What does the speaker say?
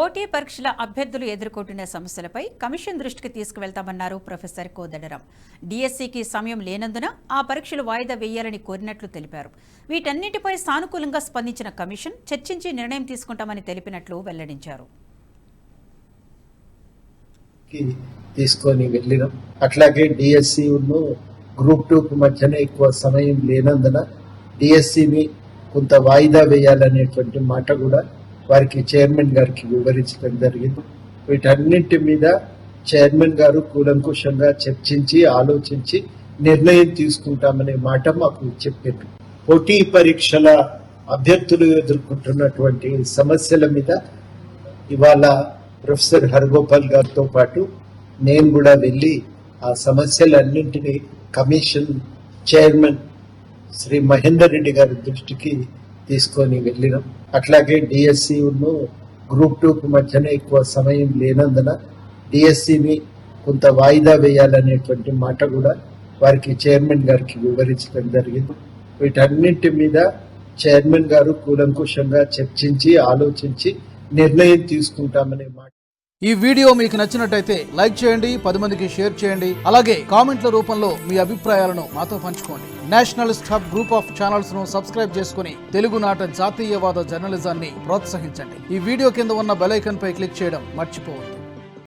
పోటీ పరీక్షల అభ్యర్థులు ఎదుర్కొంటున్న సమస్యలపై కమిషన్ దృష్టికి తీసుకువెళ్తామన్నారు ప్రొఫెసర్ కోదండరాం. డిఎస్సికి సమయం లేనందున ఆ పరీక్షలు వాయిదా వేయాలని కోరినట్లు తెలిపారు. వీటన్నిటిపై సానుకూలంగా స్పందించిన కమిషన్ చర్చించి నిర్ణయం తీసుకుంటామని తెలిపినట్లు వెల్లడించారు. తీసుకొని వెళ్ళినాం. అట్లాగే డిఎస్సి గ్రూప్ 2 మధ్యన ఎక్కువ సమయం లేనందున డిఎస్సిని కొంత వాయిదా వేయాలనేటువంటి మాట కూడా వారికి చైర్మన్ గారికి వివరించడం జరిగింది. వీటన్నింటి మీద చైర్మన్ గారు కూలంకుషంగా చర్చించి ఆలోచించి నిర్ణయం తీసుకుంటామనే మాట మాకు చెప్పారు. పోటీ పరీక్షల అభ్యర్థులు ఎదుర్కొంటున్నటువంటి సమస్యల మీద ఇవాళ ప్రొఫెసర్ హరగోపాల్ గారితో పాటు నేను కూడా వెళ్ళి ఆ సమస్యలన్నింటినీ కమిషన్ చైర్మన్ శ్రీ మహేందర్ రెడ్డి గారి దృష్టికి తీసుకొని వెళ్ళినాం. అట్లాగే డిఎస్సి గ్రూప్ 2 మధ్యన ఎక్కువ సమయం లేనందున డిఎస్సిని కొంత వాయిదా వేయాలనేటువంటి మాట కూడా వారికి చైర్మన్ గారికి వివరించడం జరిగింది. వీటన్నింటి మీద చైర్మన్ గారు కూలంకుషంగా చర్చించి ఆలోచించి నిర్ణయం తీసుకుంటామనే మాట. ఈ వీడియో మీకు నచ్చినట్టయితే లైక్ చేయండి, 10 మందికి షేర్ చేయండి. అలాగే కామెంట్ల రూపంలో మీ అభిప్రాయాలను మాతో పంచుకోండి. Nationalist hub group of channels ను సబ్స్క్రైబ్ చేసుకుని తెలుగునాట జాతీయవాద జర్నలిజాన్ని ప్రోత్సహించండి. ఈ వీడియో కింద ఉన్న బెల్ ఐకాన్ పై క్లిక్ చేయడం మర్చిపోవద్దు.